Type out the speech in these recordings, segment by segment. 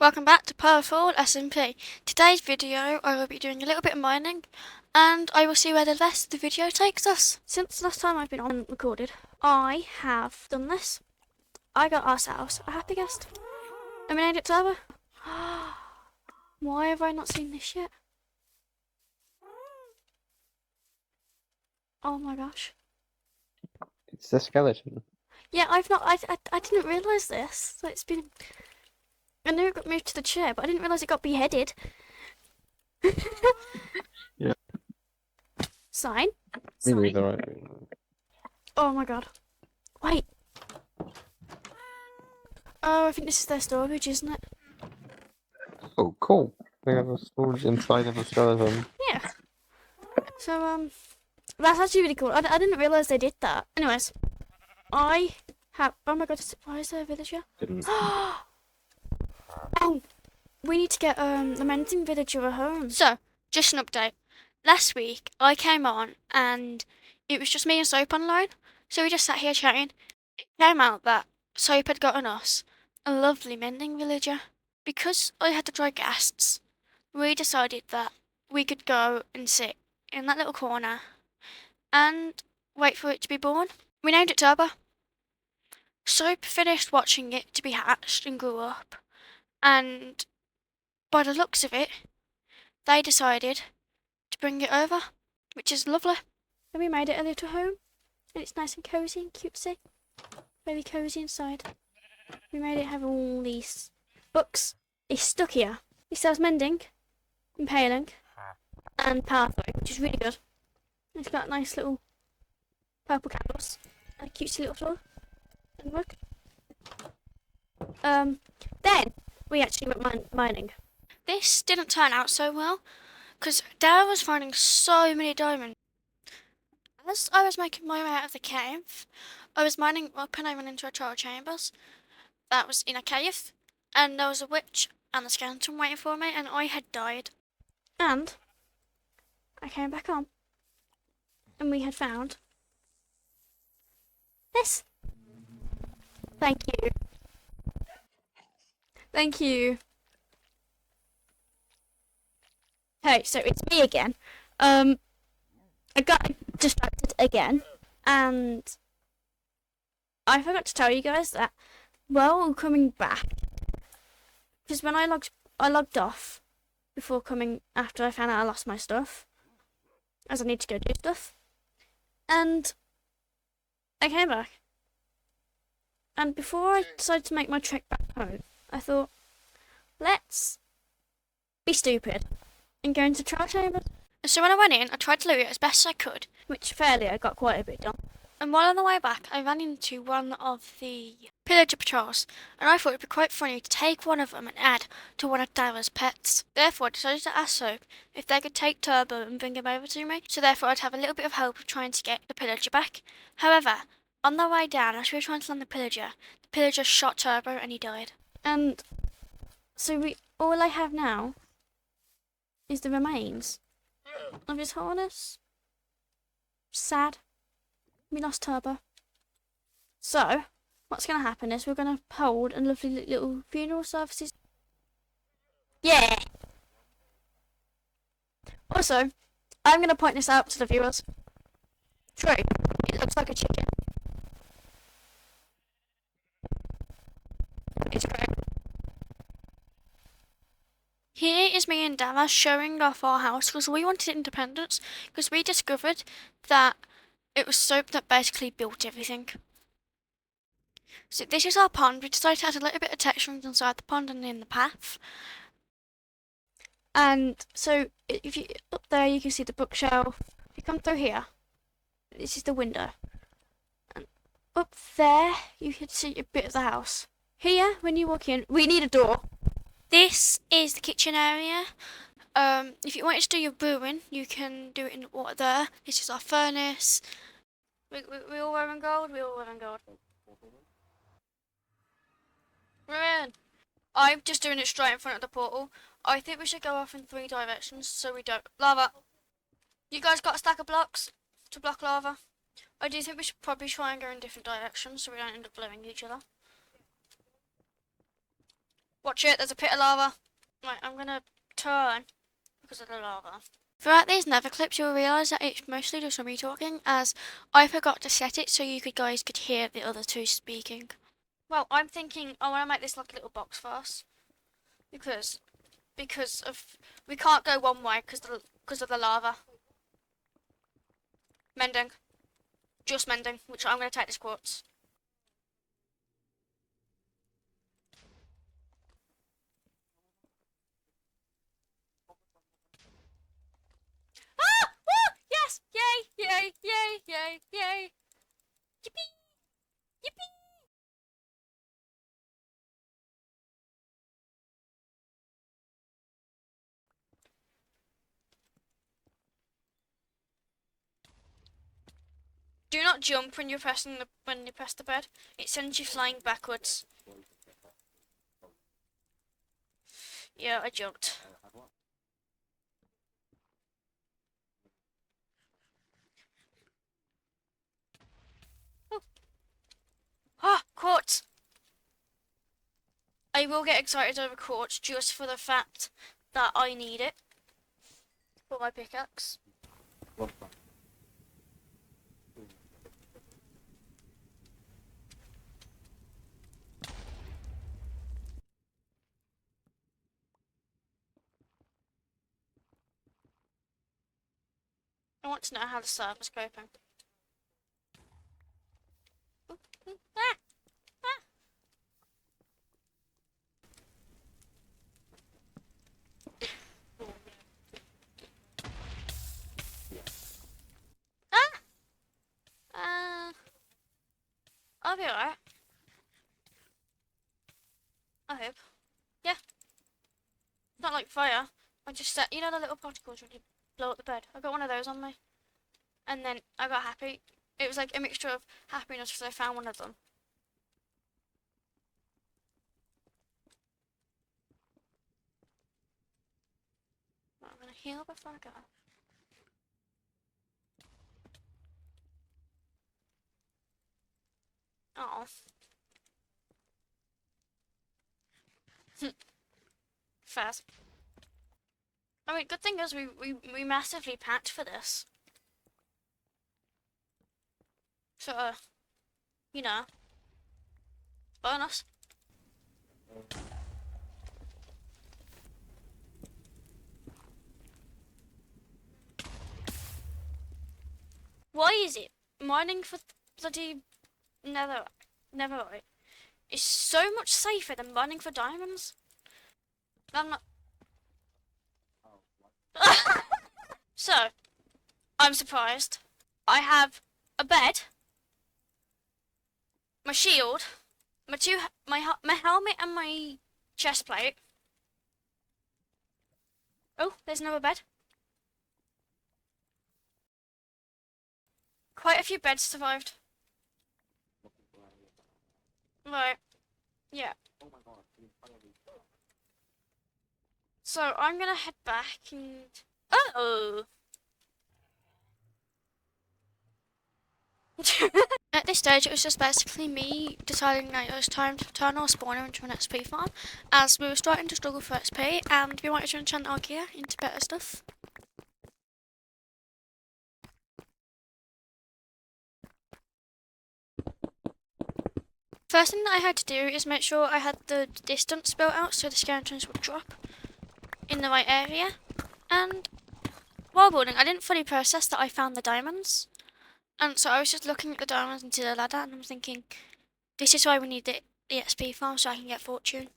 Welcome back to Pyrafall SMP. Today's video I will be doing a little bit of mining and I will see where the rest of the video takes us. Since the last time I've been on and recorded, I have done this. I got ourselves a happy guest. And we named it Turbo. Why have I not seen this yet? Oh my gosh. It's the skeleton. Yeah, I didn't realise this. So it's been... I knew it got moved to the chair, but I didn't realise it got beheaded. Yeah. Sign. Me neither, right? Oh my god. Wait. Oh, I think this is their storage, isn't it? Oh, cool. They have a storage inside of a skeleton. Yeah. So, that's actually really cool. I didn't realise they did that. Anyways, I have... Oh my god, why is there a villager? Didn't. Oh, we need to get, the mending villager a home. So, just an update. Last week, I came on and it was just me and Soap online. So we just sat here chatting. It came out that Soap had gotten us a lovely mending villager. Because I had to dry guests, we decided that we could go and sit in that little corner and wait for it to be born. We named it Turbo. Soap finished watching it to be hatched and grew up, and by the looks of it, they decided to bring it over, which is lovely. And we made it a little home, and it's nice and cosy and cutesy. Very cosy inside. We made it have all these books. It's stuck here. It sells mending, impaling, and pathway, which is really good. It's got nice little purple candles and a cutesy little floor and rug. Then we actually went mining. This didn't turn out so well because Dad was finding so many diamonds. As I was making my way out of the cave, I was mining up and I ran into a trial chambers that was in a cave, and there was a witch and the skeleton waiting for me, and I had died. And I came back on, and we had found this. Thank you. Thank you. Hey, so it's me again. I got distracted again, and I forgot to tell you guys that while coming back, because when I logged off before coming after I found out I lost my stuff, as I need to go do stuff, and I came back. And before I decided to make my trek back home, I thought, let's be stupid and go into trial chambers. And so when I went in, I tried to loot it as best as I could, which fairly I got quite a bit done. And while on the way back, I ran into one of the pillager patrols, and I thought it'd be quite funny to take one of them and add to one of Dara's pets. Therefore, I decided to ask Soap if they could take Turbo and bring him over to me, so therefore I'd have a little bit of hope of trying to get the pillager back. However, on the way down, as we were trying to land the pillager shot Turbo and he died. And so all I have now is the remains of his harness. Sad. We lost Turbo. So, what's going to happen is we're going to hold a lovely little funeral services. Yeah! Also, I'm going to point this out to the viewers. True, it looks like a chicken. It's correct. Here is me and Dara showing off our house because we wanted independence, because we discovered that it was Soap that basically built everything. So this is our pond. We decided to add a little bit of texture inside the pond and in the path. And so if you up there you can see the bookshelf. If you come through here, this is the window. And up there you can see a bit of the house. Here, when you walk in, we need a door. This is the kitchen area. If you wanted to do your brewing, you can do it in the water there. This is our furnace. We all wearing gold? We all wearing gold. We're in. I'm just doing it straight in front of the portal. I think we should go off in 3 directions so we don't... Lava! You guys got a stack of blocks to block lava? I do think we should probably try and go in different directions so we don't end up blowing each other. Watch it, there's a pit of lava. Right, I'm gonna turn because of the lava. Throughout these nether clips, you'll realise that it's mostly just me talking, as I forgot to set it so you guys could hear the other two speaking. Well, I'm thinking I want to make this like a little box first, because of we can't go one way because of the lava. Mending, just mending, which I'm going to take this quartz. Ah! Woo! Yes! Yay! Yay! Yay! Yay! Yay! Yippee! Yippee! Do not jump when you press the bed. It sends you flying backwards. Yeah, I jumped. Oh. Ah, quartz! I will get excited over quartz just for the fact that I need it for my pickaxe. I want to know how the server's coping. Ooh, ooh, ah, ah. Ah! I'll be alright. I hope. Yeah. Not like fire. I just set, you know the little particles when you blow up the bed? I got one of those on me. And then I got happy. It was like a mixture of happiness because I found one of them. I'm gonna heal before I go. Oh. Fast. I mean, good thing is we massively packed for this. So, you know, bonus. Why is it mining for bloody netherite is so much safer than mining for diamonds? I'm not. So, I'm surprised. I have a bed, my shield, my helmet, and my chest plate. Oh, there's another bed. Quite a few beds survived. Right. Yeah. So I'm gonna head back and. Oh. At this stage, it was just basically me deciding that it was time to turn our spawner into an XP farm, as we were starting to struggle for XP, and we wanted to enchant our gear into better stuff. First thing that I had to do is make sure I had the distance built out so the skeletons would drop in the right area, and while building, I didn't fully process that I found the diamonds, and so I was just looking at the diamonds into the ladder, and I'm thinking, this is why we need the XP farm so I can get fortune.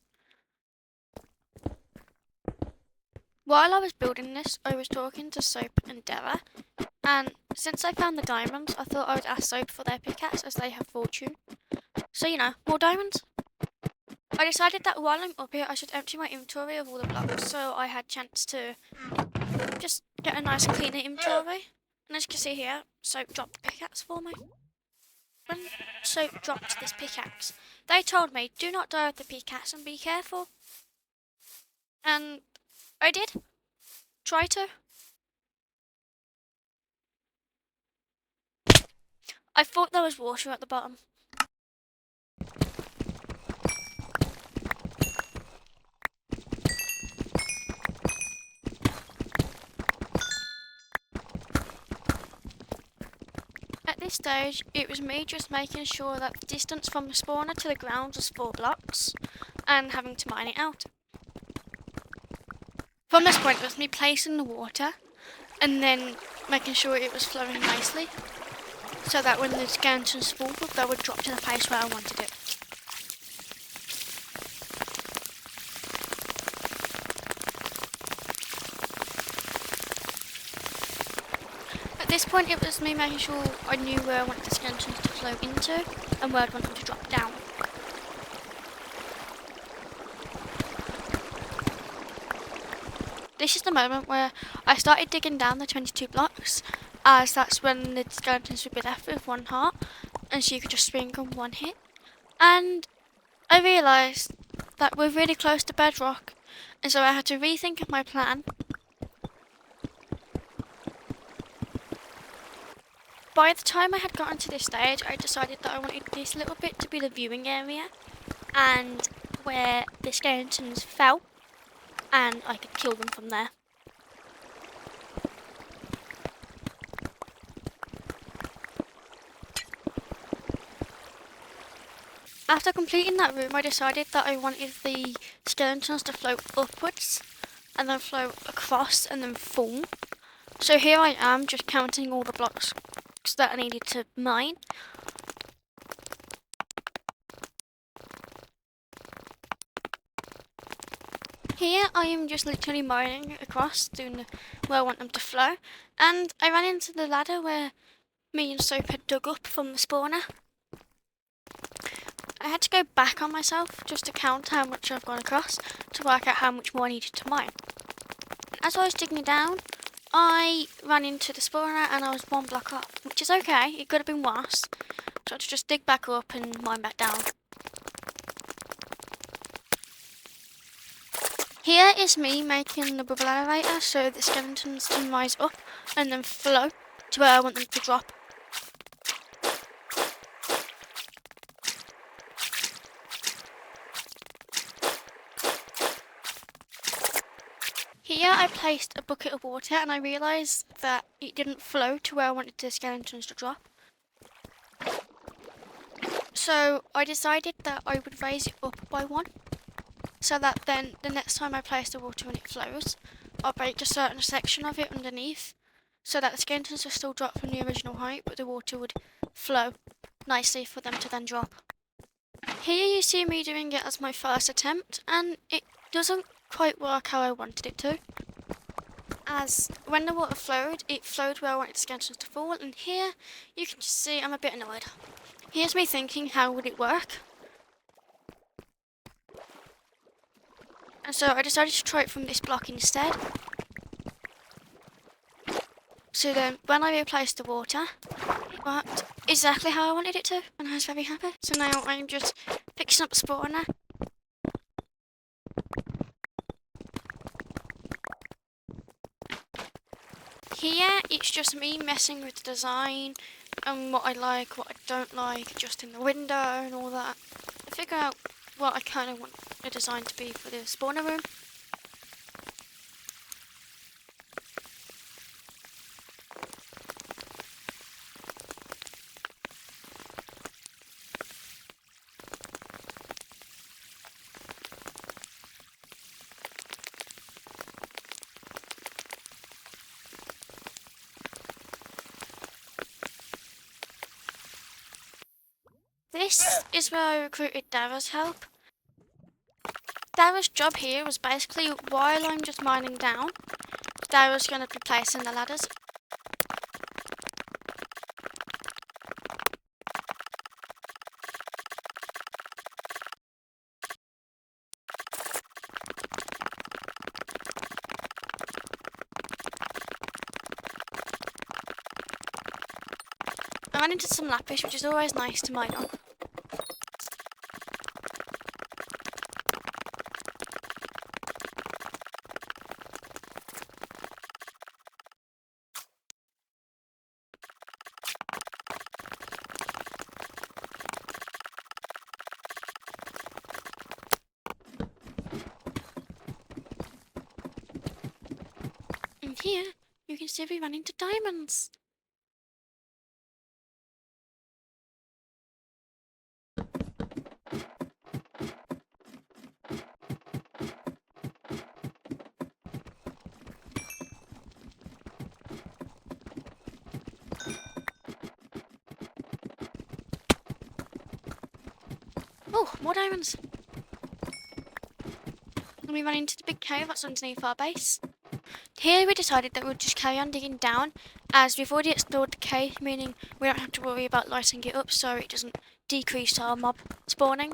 While I was building this, I was talking to Soap and Dara, and since I found the diamonds, I thought I would ask Soap for their pickaxe as they have fortune. So, you know, more diamonds. I decided that while I'm up here, I should empty my inventory of all the blocks so I had chance to just get a nice cleaner inventory. And as you can see here, Soap dropped the pickaxe for me. When Soap dropped this pickaxe, they told me, do not die with the pickaxe and be careful. And I did. Try to. I thought there was water at the bottom. stage, it was me just making sure that the distance from the spawner to the ground was 4 blocks and having to mine it out. From this point, it was me placing the water and then making sure it was flowing nicely so that when the skeletons fall, they would drop to the place where I wanted it. At this point, it was me making sure I knew where I wanted the skeletons to flow into and where I'd want them to drop down. This is the moment where I started digging down the 22 blocks, as that's when the skeletons would be left with 1 heart, and so you could just swing on 1 hit. And I realised that we're really close to bedrock, and so I had to rethink my plan. By the time I had gotten to this stage, I decided that I wanted this little bit to be the viewing area, and where the skeletons fell, and I could kill them from there. After completing that room, I decided that I wanted the skeletons to flow upwards, and then flow across, and then fall. So here I am, just counting all the blocks that I needed to mine. Here I am just literally mining across, doing where I want them to flow, and I ran into the ladder where me and Soap had dug up from the spawner. I had to go back on myself just to count how much I've gone across to work out how much more I needed to mine. As I was digging down, I ran into the spawner and I was 1 block up, which is okay, it could have been worse. So I had to just dig back up and mine back down. Here is me making the bubble elevator so the skeletons can rise up and then flow to where I want them to drop. Here I placed a bucket of water and I realised that it didn't flow to where I wanted the skeletons to drop. So I decided that I would raise it up by 1, so that then the next time I place the water and it flows, I'll break a certain section of it underneath, so that the skeletons will still drop from the original height, but the water would flow nicely for them to then drop. Here you see me doing it as my first attempt, and it doesn't quite work how I wanted it to. As when the water flowed, it flowed where I wanted the skeletons to fall, and here you can just see I'm a bit annoyed. Here's me thinking, how would it work? And so I decided to try it from this block instead. So then when I replaced the water, it worked exactly how I wanted it to, and I was very happy. So now I'm just fixing up the spawner. Here it's just me messing with the design and what I like, what I don't like, adjusting the window and all that. I figure out what I kind of want the design to be for the spawner room. This is where I recruited Dara's help. Dara's job here was basically, while I'm just mining down, Dara's going to be placing the ladders. I ran into some lapis, which is always nice to mine on. And here, you can see we ran into diamonds. Oh, more diamonds. And we ran into the big cave that's underneath our base. Here we decided that we'd just carry on digging down, as we've already explored the cave, meaning we don't have to worry about lighting it up so it doesn't decrease our mob spawning.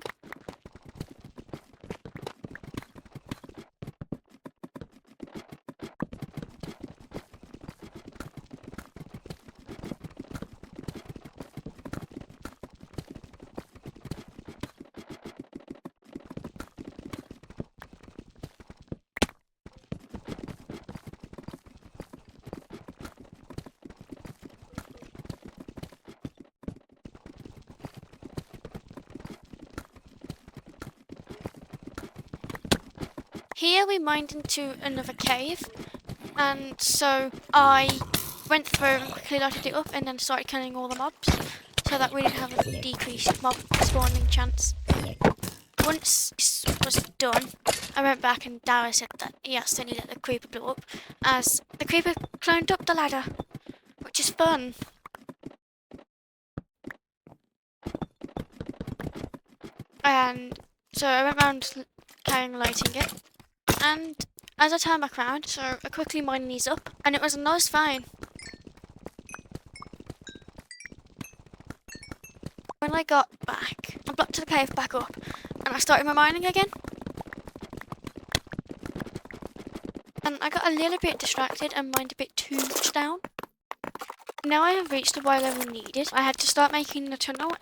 Here we mined into another cave, and so I went through and quickly lighted it up and then started killing all the mobs so that we didn't have a decreased mob spawning chance. Once this was done, I went back and Dara said that he accidentally let the creeper blow up, as the creeper climbed up the ladder, which is fun. And so I went round carrying lighting it. And as I turned back around, so I quickly mined these up, and it was a nice find. When I got back, I blocked the cave back up, and I started my mining again. And I got a little bit distracted and mined a bit too much down. Now I have reached the Y level needed, I had to start making the tunnel.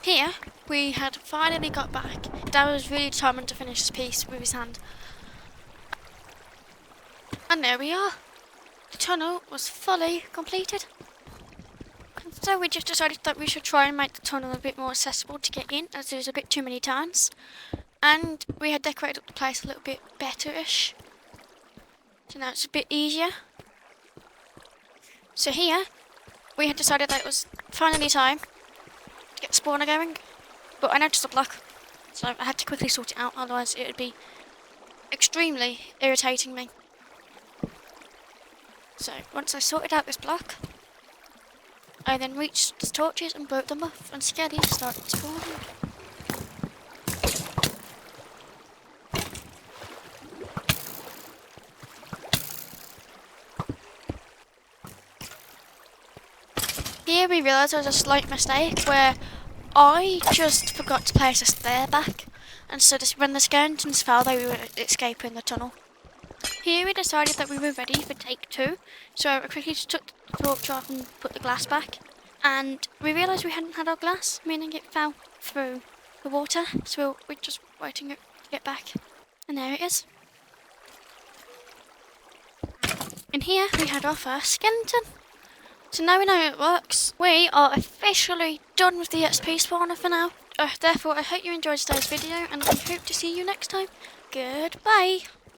Here, we had finally got back. Dad was really determined to finish this piece with his hand. And there we are. The tunnel was fully completed. And so we just decided that we should try and make the tunnel a bit more accessible to get in, as there's a bit too many turns. And we had decorated up the place a little bit better-ish. So now it's a bit easier. So here, we had decided that it was finally time to get the spawner going, but I noticed a block, so I had to quickly sort it out, otherwise it would be extremely irritating me. So once I sorted out this block, I then reached the torches and broke them off, and skellies started spawning. Here we realised there was a slight mistake where I just forgot to place a stair back, and so when the skeletons fell they were escaping the tunnel. Here we decided that we were ready for take 2, so I quickly just took the torch off and put the glass back, and we realised we hadn't had our glass, meaning it fell through the water, so we're just waiting it to get back, and there it is. And here we had our first skeleton. So now we know it works, we are officially done with the XP spawner for now. Therefore, I hope you enjoyed today's video, and I hope to see you next time. Goodbye!